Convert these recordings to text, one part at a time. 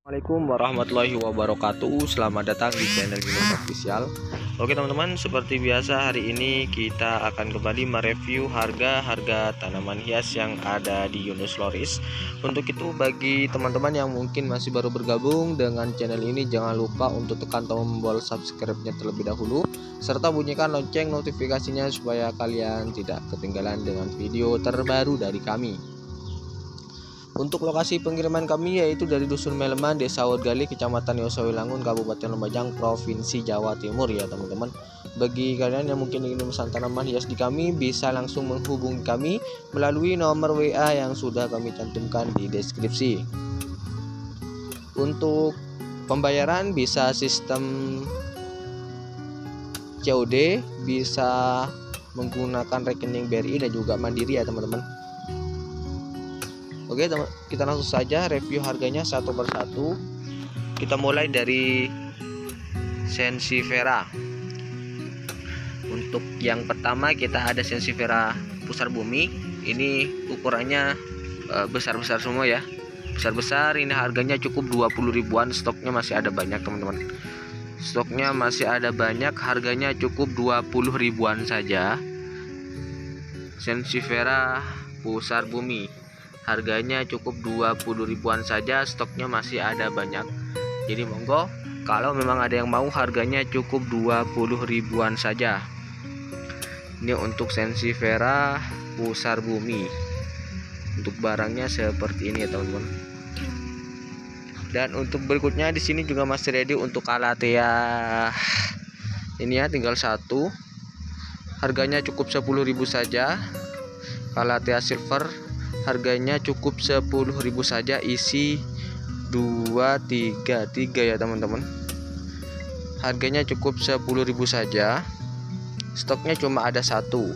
Assalamualaikum warahmatullahi wabarakatuh. Selamat datang di channel Yunus Official. Oke teman-teman, seperti biasa hari ini kita akan kembali mereview harga tanaman hias yang ada di Yunus Floris. Untuk itu bagi teman-teman yang mungkin masih baru bergabung dengan channel ini, jangan lupa untuk tekan tombol subscribe-nya terlebih dahulu serta bunyikan lonceng notifikasinya supaya kalian tidak ketinggalan dengan video terbaru dari kami. Untuk lokasi pengiriman kami yaitu dari Dusun Meleman, Desa Wodgali, Kecamatan Yosawilangun, Kabupaten Lumajang, Provinsi Jawa Timur ya teman-teman. Bagi kalian yang mungkin ingin memesan tanaman hias di kami, bisa langsung menghubungi kami melalui nomor WA yang sudah kami cantumkan di deskripsi. Untuk pembayaran bisa sistem COD, bisa menggunakan rekening BRI dan juga Mandiri ya teman-teman. Oke, kita langsung saja review harganya satu persatu. Kita mulai dari Sensifera. Untuk yang pertama kita ada Sensifera pusar bumi. Ini ukurannya besar-besar semua ya. Besar-besar, ini harganya cukup 20 ribuan. Stoknya masih ada banyak teman-teman. Stoknya masih ada banyak, harganya cukup 20 ribuan saja. Sensifera pusar bumi. Harganya cukup 20 ribuan saja, stoknya masih ada banyak. Jadi monggo, kalau memang ada yang mau, harganya cukup 20 ribuan saja. Ini untuk Sensifera pusar bumi. Untuk barangnya seperti ini ya teman-teman. Dan untuk berikutnya di sini juga masih ready untuk Calathea. Ini ya, tinggal satu. Harganya cukup 10.000 saja. Calathea silver. Harganya cukup 10.000 saja, isi 2, 3 ya teman-teman. Harganya cukup 10.000 saja. Stoknya cuma ada satu.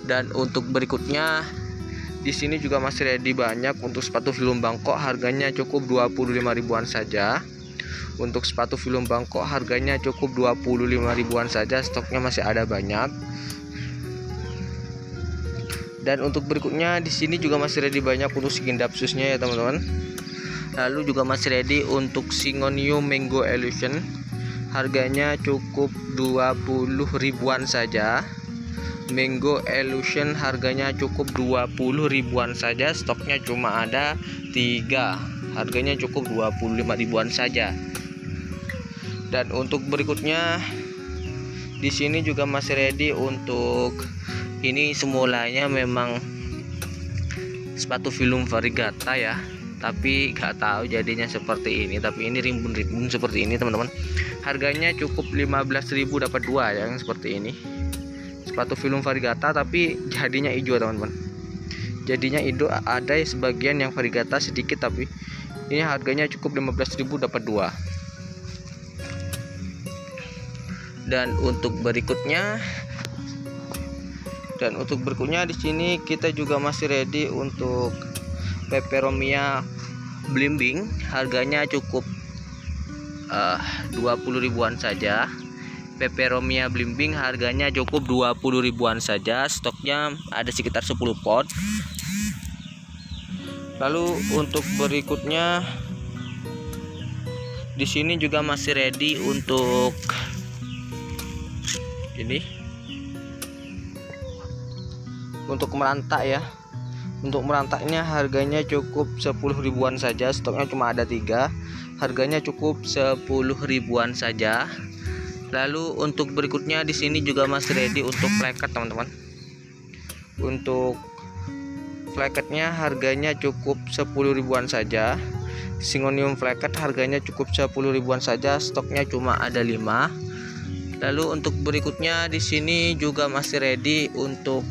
Dan untuk berikutnya di sini juga masih ready banyak untuk sepatu film Bangkok, harganya cukup 25 ribuan saja. Untuk sepatu film Bangkok harganya cukup 25 ribuan saja, stoknya masih ada banyak. Dan untuk berikutnya di sini juga masih ready banyak untuk Skindapsusnya ya teman-teman. Lalu juga masih ready untuk Syngonium Mango Illusion. Harganya cukup 20 ribuan saja. Mango Illusion harganya cukup 20 ribuan saja. Stoknya cuma ada 3. Harganya cukup 25 ribuan saja. Dan untuk berikutnya di sini juga masih ready untuk ini, semulanya memang sepatu film Varigata ya, tapi nggak tahu jadinya seperti ini. Tapi ini rimbun-rimbun seperti ini teman-teman. Harganya cukup 15.000 dapat 2 yang seperti ini. Sepatu film Varigata tapi jadinya hijau teman-teman. Jadinya hijau, ada sebagian yang Varigata sedikit, tapi ini harganya cukup 15.000 dapat 2. Dan untuk berikutnya di sini kita juga masih ready untuk Peperomia Blimbing. Harganya cukup 20 ribuan saja. Peperomia Blimbing harganya cukup 20 ribuan saja. Stoknya ada sekitar 10 pot. Lalu untuk berikutnya di sini juga masih ready untuk ini. Untuk merantak ya, untuk merantaknya harganya cukup 10 ribuan saja, stoknya cuma ada 3. Harganya cukup 10 ribuan saja. Lalu untuk berikutnya di sini juga masih ready untuk plaket teman-teman. Untuk plaketnya harganya cukup 10 ribuan saja. Syngonium plaket harganya cukup 10 ribuan saja, stoknya cuma ada 5. Lalu untuk berikutnya di sini juga masih ready untuk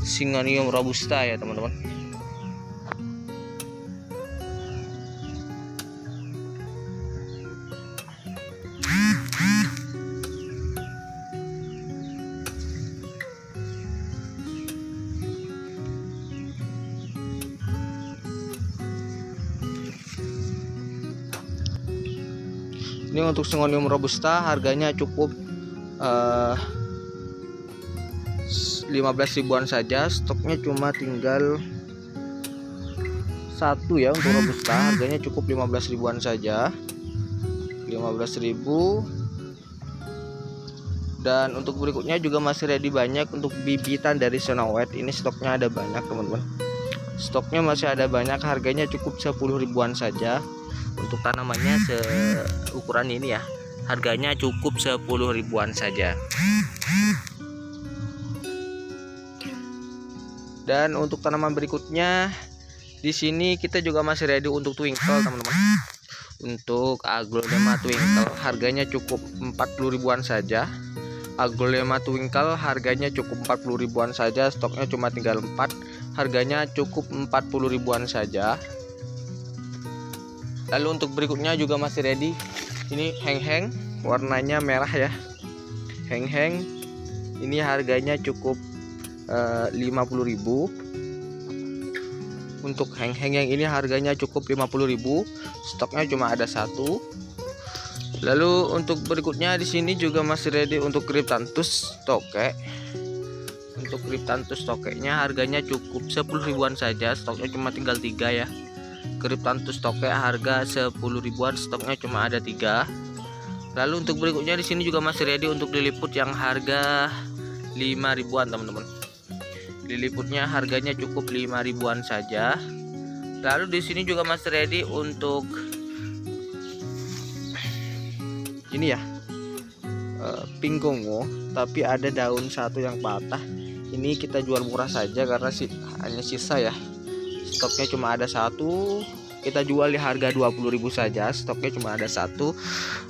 Syngonium robusta ya teman-teman. Ini untuk Syngonium robusta harganya cukup 15 ribuan saja. Stoknya cuma tinggal satu ya untuk robusta, harganya cukup 15 ribuan saja, 15.000. Dan untuk berikutnya juga masih ready banyak untuk bibitan dari Snow White. Ini stoknya ada banyak teman-teman, stoknya masih ada banyak, harganya cukup 10 ribuan saja. Untuk tanamannya seukuran ini ya, harganya cukup 10 ribuan saja. Dan untuk tanaman berikutnya di sini kita juga masih ready untuk twinkle teman-teman. Untuk Aglonema twinkle harganya cukup 40 ribuan saja. Aglonema twinkle harganya cukup 40 ribuan saja, stoknya cuma tinggal 4, harganya cukup 40 ribuan saja. Lalu untuk berikutnya juga masih ready, ini heng-heng warnanya merah ya, heng-heng ini harganya cukup 50.000. Untuk heng-heng yang ini harganya cukup 50.000, stoknya cuma ada satu. Lalu untuk berikutnya di sini juga masih ready untuk Cryptanthus toke. Untuk Cryptanthus tokenya harganya cukup 10 ribuan saja, stoknya cuma tinggal 3 ya. Cryptanthus toke harga 10 ribuan, stoknya cuma ada 3. Lalu untuk berikutnya di sini juga masih ready untuk liliput yang harga 5 ribuan teman-teman. Liliputnya harganya cukup 5 ribuan saja. Lalu di sini juga masih ready untuk ini ya, pink gongo, tapi ada daun satu yang patah. Ini kita jual murah saja karena hanya sisa ya, stoknya cuma ada satu, kita jual di harga 20.000 saja, stoknya cuma ada satu.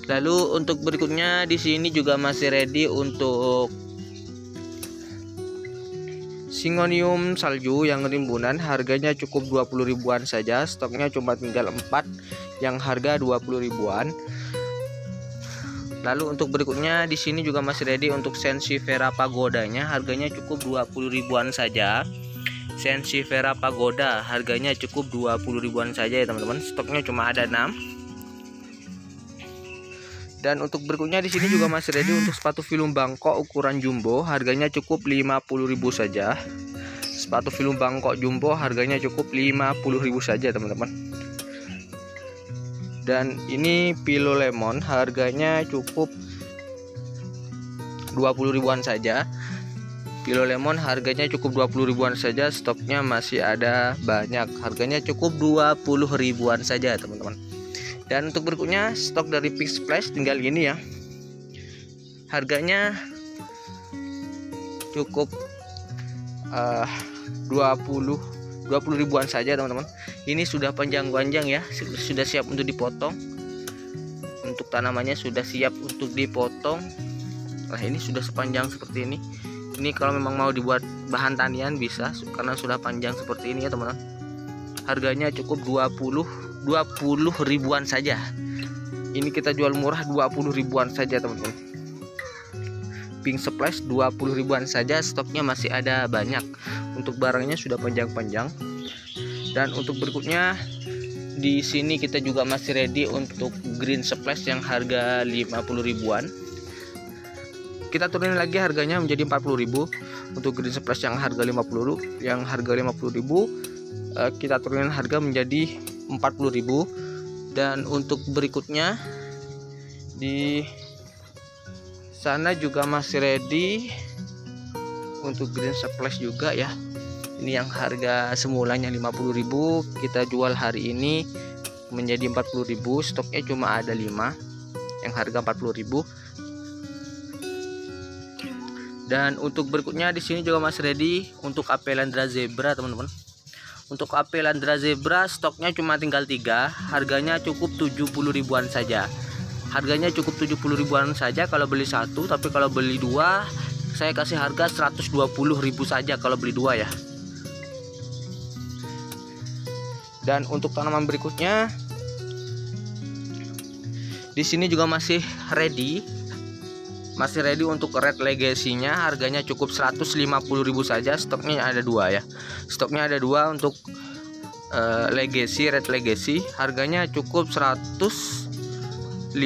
Lalu untuk berikutnya di sini juga masih ready untuk Syngonium salju yang rimbunan, harganya cukup 20 ribuan saja, stoknya cuma tinggal 4 yang harga 20 ribuan. Lalu untuk berikutnya di sini juga masih ready untuk Sensifera pagodanya, harganya cukup 20 ribuan saja. Sensifera pagoda harganya cukup 20 ribuan saja ya teman-teman, stoknya cuma ada 6. Dan untuk berikutnya di sini juga masih ready untuk sepatu film Bangkok ukuran jumbo, harganya cukup 50.000 saja. Sepatu film Bangkok jumbo harganya cukup 50.000 saja teman-teman. Dan ini Pilo Lemon harganya cukup 20 ribuan saja. Pilo Lemon harganya cukup 20 ribuan saja, stoknya masih ada banyak, harganya cukup 20 ribuan saja teman-teman. Dan untuk berikutnya stok dari Pink Splash tinggal ini ya, harganya cukup 20 ribuan saja teman-teman. Ini sudah panjang-panjang ya, sudah siap untuk dipotong. Untuk tanamannya sudah siap untuk dipotong. Nah ini sudah sepanjang seperti ini. Ini kalau memang mau dibuat bahan tanian bisa, karena sudah panjang seperti ini ya teman-teman. Harganya cukup 20 ribuan saja. Ini kita jual murah 20 ribuan saja teman-teman. Pink Splash 20 ribuan saja, stoknya masih ada banyak. Untuk barangnya sudah panjang-panjang. Dan untuk berikutnya di sini kita juga masih ready untuk Green Splash yang harga 50 ribuan. Kita turunin lagi harganya menjadi 40.000. Untuk Green Splash yang harga 50.000, kita turunin harga menjadi 40.000. Dan untuk berikutnya di sana juga masih ready untuk Green Splash juga ya. Ini yang harga semulanya 50.000, kita jual hari ini menjadi 40.000, stoknya cuma ada 5 yang harga 40.000. Dan untuk berikutnya di sini juga masih ready untuk Apelandra Zebra teman-teman. Untuk Apelandra Zebra stoknya cuma tinggal 3, harganya cukup 70 ribuan saja. Harganya cukup 70 ribuan saja kalau beli satu, tapi kalau beli 2 saya kasih harga 120.000 saja kalau beli 2 ya. Dan untuk tanaman berikutnya di sini juga masih ready untuk Red Legacy-nya, harganya cukup 150.000 saja, stoknya ada 2 ya. Stoknya ada 2 untuk Legacy, Red Legacy, harganya cukup 150.000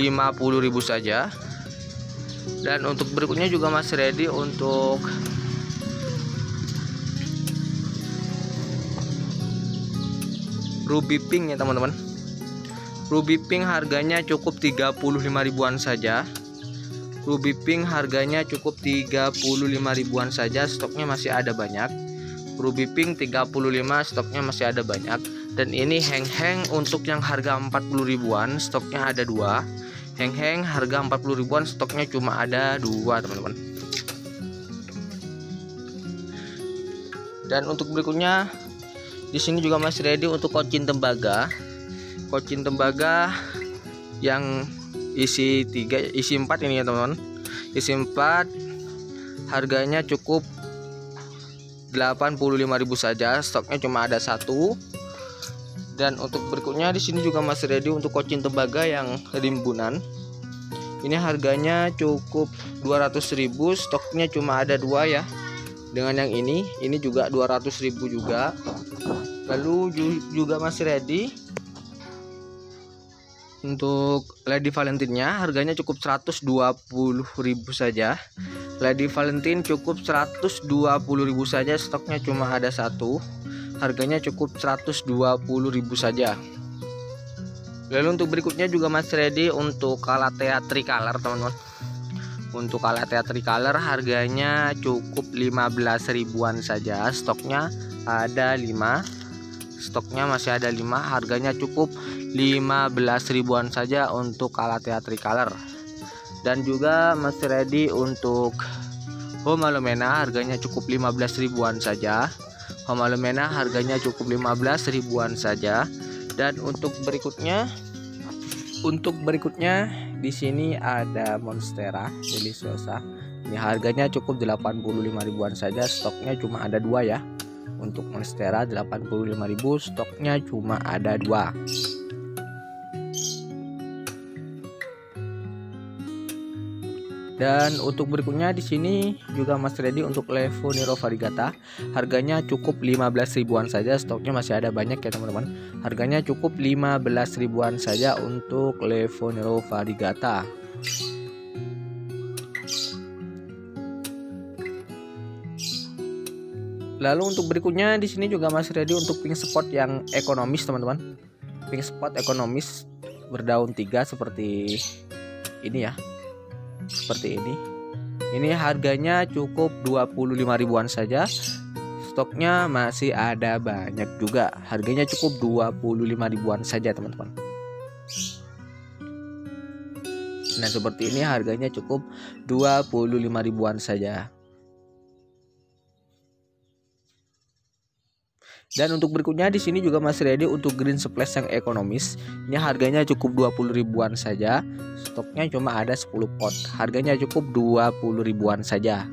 saja. Dan untuk berikutnya juga masih ready untuk Ruby Pink ya teman-teman. Ruby Pink harganya cukup 35 ribuan saja. Ruby Pink harganya cukup 35 ribuan saja, stoknya masih ada banyak. Ruby Pink 35, stoknya masih ada banyak. Dan ini heng-heng untuk yang harga 40 ribuan, stoknya ada 2. Heng-heng harga 40 ribuan, stoknya cuma ada 2 teman-teman. Dan untuk berikutnya di sini juga masih ready untuk kocin tembaga. Kocin tembaga yang isi 4 ini ya teman-teman. Isi 4 harganya cukup 85.000 saja, stoknya cuma ada 1. Dan untuk berikutnya di sini juga masih ready untuk kocin tembaga yang rimbunan. Ini harganya cukup 200.000, stoknya cuma ada 2 ya. Dengan yang ini juga 200.000 juga. Lalu juga masih ready untuk Lady Valentine-nya, harganya cukup 120.000 saja. Lady Valentine cukup 120.000 saja, stoknya cuma ada 1. Harganya cukup 120.000 saja. Lalu untuk berikutnya juga masih ready untuk Calathea Tricolor teman-teman. Untuk Calathea Tricolor harganya cukup 15 ribuan saja, stoknya ada 5. Stoknya masih ada 5, harganya cukup 15 ribuan saja untuk Calathea Tricolor. Dan juga masih ready untuk Home Alumena, harganya cukup 15 ribuan saja. Home Alumena harganya cukup 15 ribuan saja. Dan untuk berikutnya di sini ada Monstera Deliciosa. Ini harganya cukup 85 ribuan saja, stoknya cuma ada 2 ya. Untuk Monstera 85.000, stoknya cuma ada 2. Dan untuk berikutnya di sini juga masih ready untuk Levo Nero Variegata. Harganya cukup 15 ribuan saja, stoknya masih ada banyak ya teman-teman. Harganya cukup 15 ribuan saja untuk Levo Nero Variegata. Lalu untuk berikutnya di sini juga masih ready untuk pink spot yang ekonomis teman-teman. Pink spot ekonomis berdaun 3 seperti ini ya. Seperti ini. Ini harganya cukup 25 ribuan saja. Stoknya masih ada banyak juga. Harganya cukup 25 ribuan saja teman-teman. Nah, seperti ini harganya cukup 25 ribuan saja. Dan untuk berikutnya di sini juga masih ready untuk green splash yang ekonomis. Ini harganya cukup 20 ribuan saja. Stoknya cuma ada 10 pot. Harganya cukup 20 ribuan saja.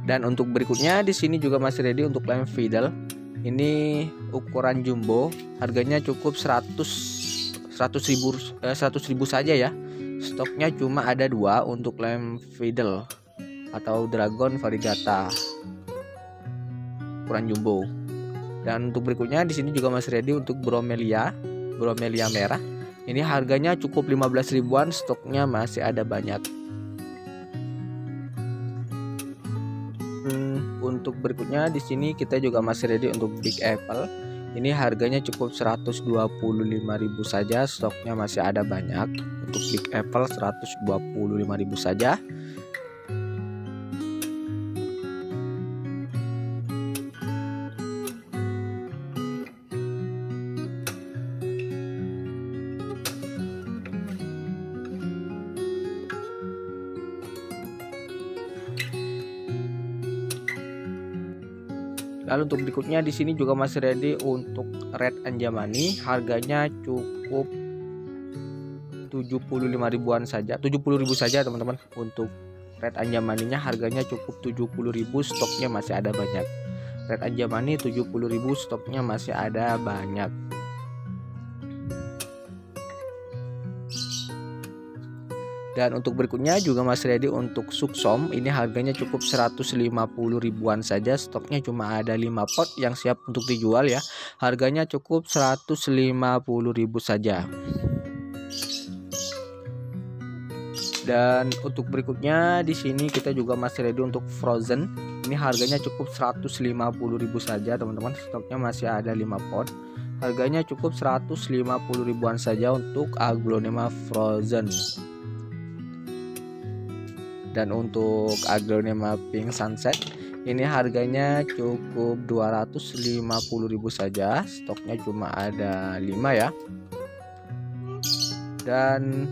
Dan untuk berikutnya di sini juga masih ready untuk lem fiddle. Ini ukuran jumbo. Harganya cukup 100.000 saja ya. Stoknya cuma ada 2 untuk lem fiddle atau Dragon Variegata ukuran jumbo. Dan untuk berikutnya di sini juga masih ready untuk bromelia merah. Ini harganya cukup 15 ribuan, stoknya masih ada banyak. Untuk berikutnya di sini kita juga masih ready untuk Big Apple. Ini harganya cukup 125.000 saja, stoknya masih ada banyak. Untuk Big Apple 125.000 saja. Lalu untuk berikutnya di sini juga masih ready untuk Red Anjamani, harganya cukup 75 ribuan saja, 70.000 saja teman-teman. Untuk Red Anjamaninya harganya cukup 70.000, stoknya masih ada banyak. Red Anjamani 70.000, stoknya masih ada banyak. Dan untuk berikutnya juga masih ready untuk Suksom. Ini harganya cukup 150 ribuan saja. Stoknya cuma ada 5 pot yang siap untuk dijual ya. Harganya cukup 150.000 saja. Dan untuk berikutnya di sini kita juga masih ready untuk Frozen. Ini harganya cukup 150.000 saja teman-teman. Stoknya masih ada 5 pot. Harganya cukup 150 ribuan saja untuk Aglonema Frozen. Dan untuk Aglonema Pink Sunset ini harganya cukup 250.000 saja. Stoknya cuma ada 5 ya. Dan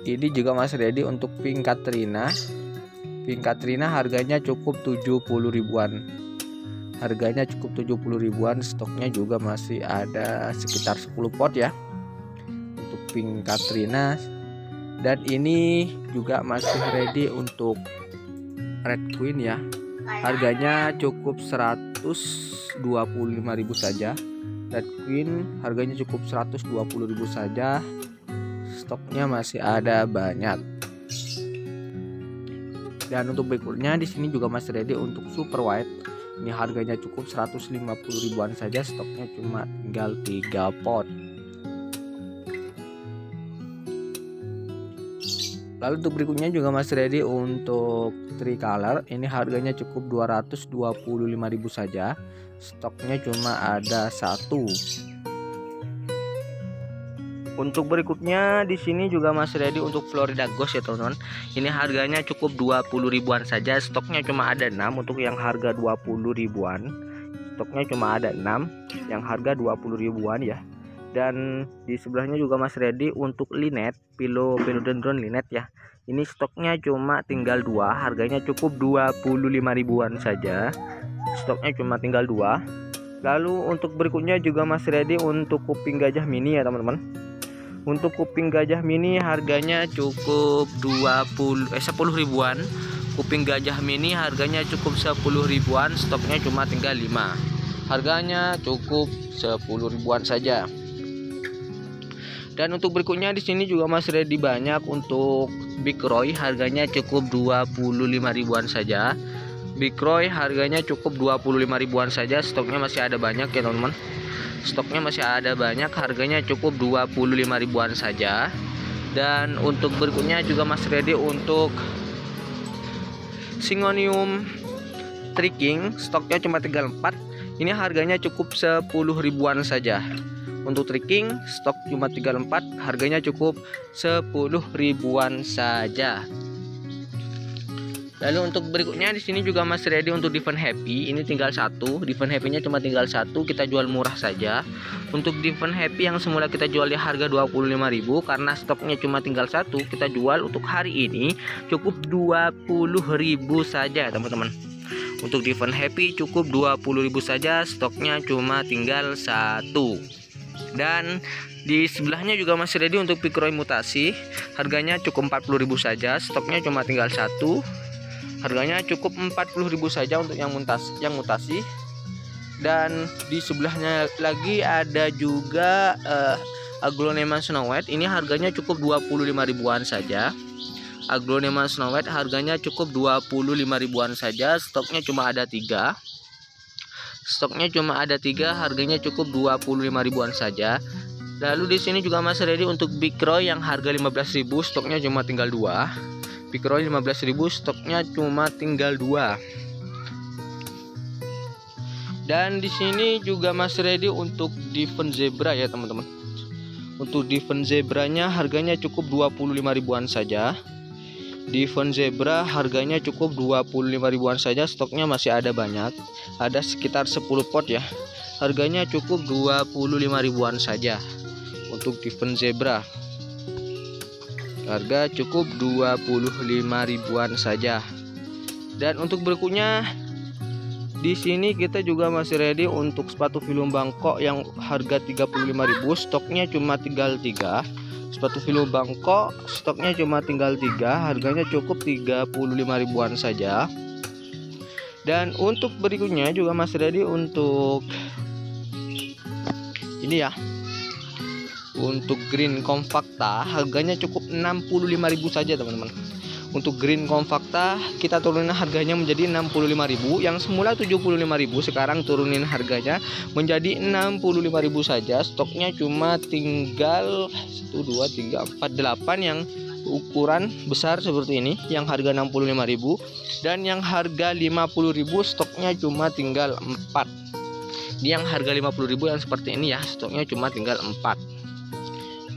ini juga masih ready untuk Pink Katrina. Pink Katrina harganya cukup 70 ribuan. Harganya cukup 70 ribuan. Stoknya juga masih ada sekitar 10 pot ya untuk Pink Katrina. Dan ini juga masih ready untuk Red Queen ya. Harganya cukup 125.000 saja. Red Queen harganya cukup 120.000 saja. Stoknya masih ada banyak. Dan untuk berikutnya di sini juga masih ready untuk Super White. Ini harganya cukup 150 ribuan saja. Stoknya cuma tinggal 3 pot. Lalu untuk berikutnya juga masih ready untuk Tricolor. Ini harganya cukup 225.000 saja. Stoknya cuma ada 1. Untuk berikutnya di sini juga masih ready untuk Florida Ghost ya teman-teman. Ini harganya cukup 20 ribuan saja. Stoknya cuma ada 6 untuk yang harga 20 ribuan. Stoknya cuma ada 6 yang harga 20 ribuan ya. Dan di sebelahnya juga masih ready untuk Linet, Philodendron Linet ya. Ini stoknya cuma tinggal 2, harganya cukup 25 ribuan saja. Stoknya cuma tinggal 2. Lalu untuk berikutnya juga masih ready untuk kuping gajah mini ya teman-teman. Untuk kuping gajah mini harganya cukup 10 ribuan. Kuping gajah mini harganya cukup 10 ribuan. Stoknya cuma tinggal 5. Harganya cukup 10 ribuan saja. Dan untuk berikutnya di sini juga masih ready banyak untuk Big Roy, harganya cukup 25 ribuan saja. Big Roy harganya cukup 25 ribuan saja. Stoknya masih ada banyak ya teman-teman. Stoknya masih ada banyak, harganya cukup 25 ribuan saja. Dan untuk berikutnya juga masih ready untuk Syngonium Tricking, stoknya cuma tinggal 4. Ini harganya cukup 10 ribuan saja. Untuk Tricking stok cuma tinggal 4, harganya cukup 10 ribuan saja. Lalu untuk berikutnya di sini juga masih ready untuk Devon Happy. Ini tinggal 1. Devon Happy-nya cuma tinggal 1, kita jual murah saja. Untuk Devon Happy yang semula kita jual di harga 25.000, karena stoknya cuma tinggal 1, kita jual untuk hari ini cukup 20.000 saja teman-teman. Untuk Devon Happy cukup 20.000 saja, stoknya cuma tinggal 1. Dan di sebelahnya juga masih ready untuk Big Roy Mutasi. Harganya cukup 40.000 saja, stoknya cuma tinggal 1. Harganya cukup 40.000 saja untuk yang mutasi. Dan di sebelahnya lagi ada juga Aglonema Snow White. Ini harganya cukup 25 ribuan saja. Aglonema Snow White harganya cukup 25 ribuan saja. Stoknya cuma ada 3. Harganya cukup 25 ribuan saja. Lalu di sini juga masih ready untuk Big Roy yang harga 15.000, stoknya cuma tinggal 2. Big Roy 15.000, stoknya cuma tinggal 2. Dan di sini juga masih ready untuk Devon Zebra ya teman-teman. Untuk Devon Zebranya harganya cukup 25 ribuan saja. Devon Zebra harganya cukup 25 ribuan saja, stoknya masih ada banyak. Ada sekitar 10 pot ya. Harganya cukup 25 ribuan saja untuk Devon Zebra. Harga cukup 25 ribuan saja. Dan untuk berikutnya di sini kita juga masih ready untuk sepatu film Bangkok yang harga 35.000, stoknya cuma tinggal 3. Sepatu film Bangkok stoknya cuma tinggal 3, harganya cukup 35 ribuan saja. Dan untuk berikutnya juga masih ready untuk ini ya. Untuk Green Compacta harganya cukup 65.000 saja teman-teman. Untuk Green Compacta kita turunin harganya menjadi 65.000, yang semula 75.000 sekarang turunin harganya menjadi 65.000 saja. Stoknya cuma tinggal 1 2 3 4 8 yang ukuran besar seperti ini yang harga 65.000, dan yang harga 50.000 stoknya cuma tinggal 4. Ini yang harga 50.000 yang seperti ini ya, stoknya cuma tinggal 4.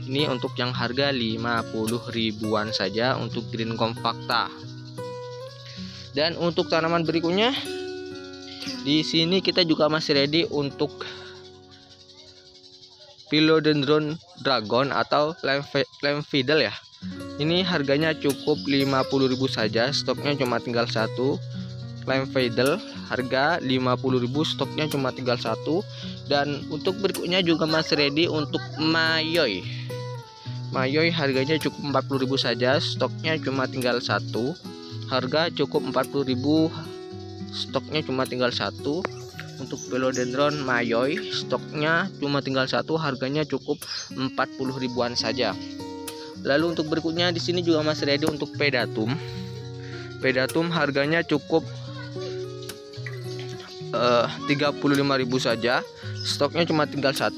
Ini untuk yang harga 50.000-an saja untuk green compacta. Dan untuk tanaman berikutnya di sini kita juga masih ready untuk Philodendron Dragon atau Lamphidal ya. Ini harganya cukup 50.000 saja, stoknya cuma tinggal 1. Lamphidal harga 50.000, stoknya cuma tinggal 1. Dan untuk berikutnya juga masih ready untuk Mayoi. Mayoi harganya cukup 40.000 saja, stoknya cuma tinggal 1. Harga cukup 40.000, stoknya cuma tinggal 1. Untuk Philodendron Mayoi stoknya cuma tinggal 1, harganya cukup 40.000-an saja. Lalu untuk berikutnya di sini juga masih ready untuk Pedatum. Pedatum harganya cukup 35.000 saja, stoknya cuma tinggal 1.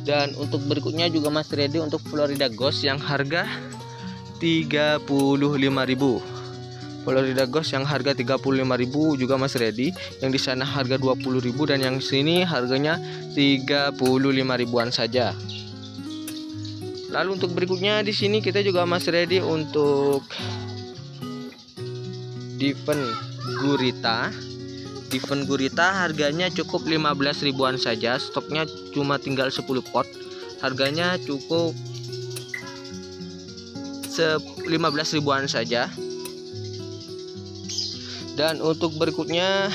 Dan untuk berikutnya juga masih ready untuk Florida Ghost yang harga 35.000. Florida Ghost yang harga 35.000 juga masih ready. Yang di sana harga 20.000 dan yang sini harganya 35.000-an saja. Lalu untuk berikutnya di sini kita juga masih ready untuk Diven Gurita. Diven Gurita harganya cukup 15.000-an saja, stoknya cuma tinggal 10 pot. Harganya cukup 15.000-an saja. Dan untuk berikutnya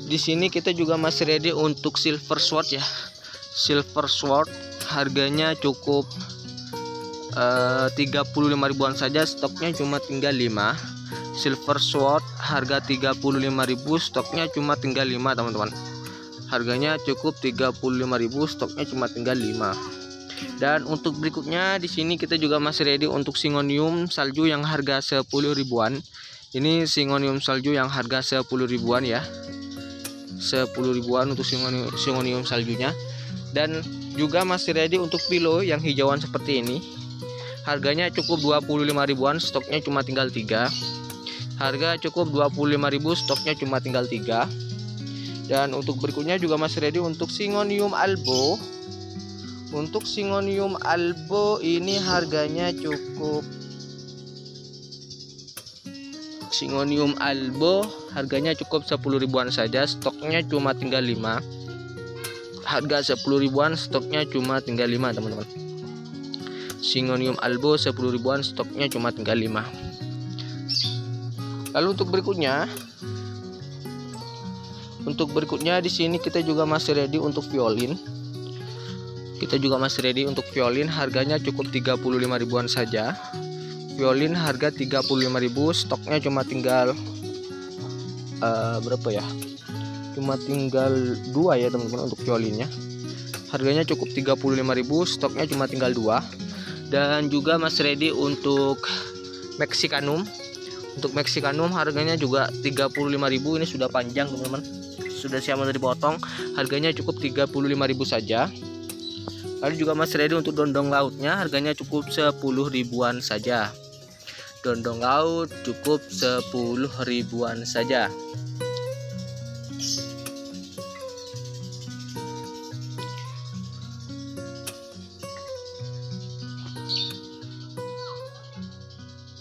di sini kita juga masih ready untuk Silver Sword ya. Silver Sword harganya cukup 35.000-an saja, stoknya cuma tinggal 5. Silver Sword harga 35.000, stoknya cuma tinggal 5 teman-teman. Harganya cukup 35.000, stoknya cuma tinggal 5. Dan untuk berikutnya di sini kita juga masih ready untuk Syngonium salju yang harga 10.000-an. Ini Syngonium salju yang harga 10.000-an ya. 10.000-an untuk Syngonium saljunya. Dan juga masih ready untuk Philo yang hijauan seperti ini. Harganya cukup 25.000-an, stoknya cuma tinggal 3. Harga cukup 25.000, stoknya cuma tinggal 3. Dan untuk berikutnya juga masih ready untuk Syngonium albo. Untuk Syngonium albo ini harganya cukup Syngonium albo harganya cukup 10.000-an saja, stoknya cuma tinggal 5. Harga 10.000-an, stoknya cuma tinggal 5 teman-teman. Syngonium albo 10.000-an, stoknya cuma tinggal 5. Lalu untuk berikutnya di sini kita juga masih ready untuk Violin. Kita juga masih ready untuk Violin, harganya cukup 35.000-an saja. Violin harga 35.000, stoknya cuma tinggal berapa ya? Cuma tinggal 2 ya teman-teman untuk violinnya. Harganya cukup 35.000, stoknya cuma tinggal 2. Dan juga masih ready untuk Mexicanum. Untuk Mexicanum harganya juga 35.000, ini sudah panjang teman-teman. Sudah siap untuk dipotong. Harganya cukup 35.000 saja. Lalu juga masih ready untuk Dondong Lautnya, harganya cukup 10.000-an saja. Dondong laut cukup 10.000-an saja.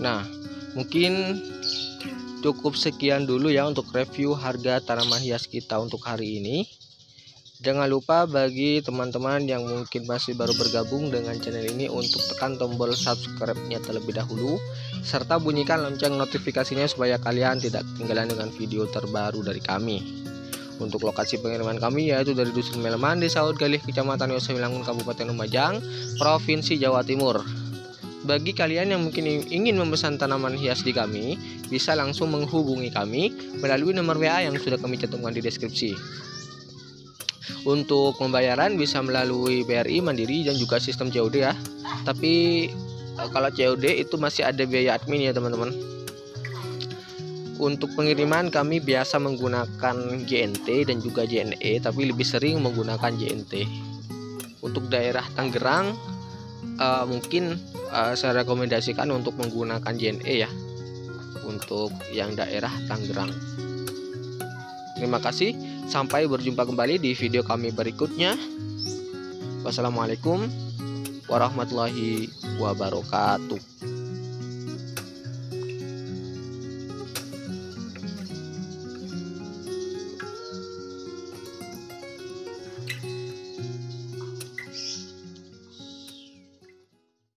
Nah, mungkin cukup sekian dulu ya untuk review harga tanaman hias kita untuk hari ini. Jangan lupa bagi teman-teman yang mungkin masih baru bergabung dengan channel ini untuk tekan tombol subscribe-nya terlebih dahulu, serta bunyikan lonceng notifikasinya supaya kalian tidak ketinggalan dengan video terbaru dari kami. Untuk lokasi pengiriman kami yaitu dari Dusun Meleman, Desa Udgalih, Kecamatan Yosewilangun, Kabupaten Lumajang, Provinsi Jawa Timur. Bagi kalian yang mungkin ingin memesan tanaman hias di kami, bisa langsung menghubungi kami melalui nomor WA yang sudah kami cantumkan di deskripsi. Untuk pembayaran bisa melalui BRI, Mandiri, dan juga sistem COD ya. Tapi kalau COD itu masih ada biaya admin ya teman-teman. Untuk pengiriman kami biasa menggunakan JNT dan juga JNE, tapi lebih sering menggunakan JNT. Untuk daerah Tangerang mungkin saya rekomendasikan untuk menggunakan JNE ya, untuk yang daerah Tangerang. Terima kasih, sampai berjumpa kembali di video kami berikutnya. Wassalamualaikum warahmatullahi wabarakatuh.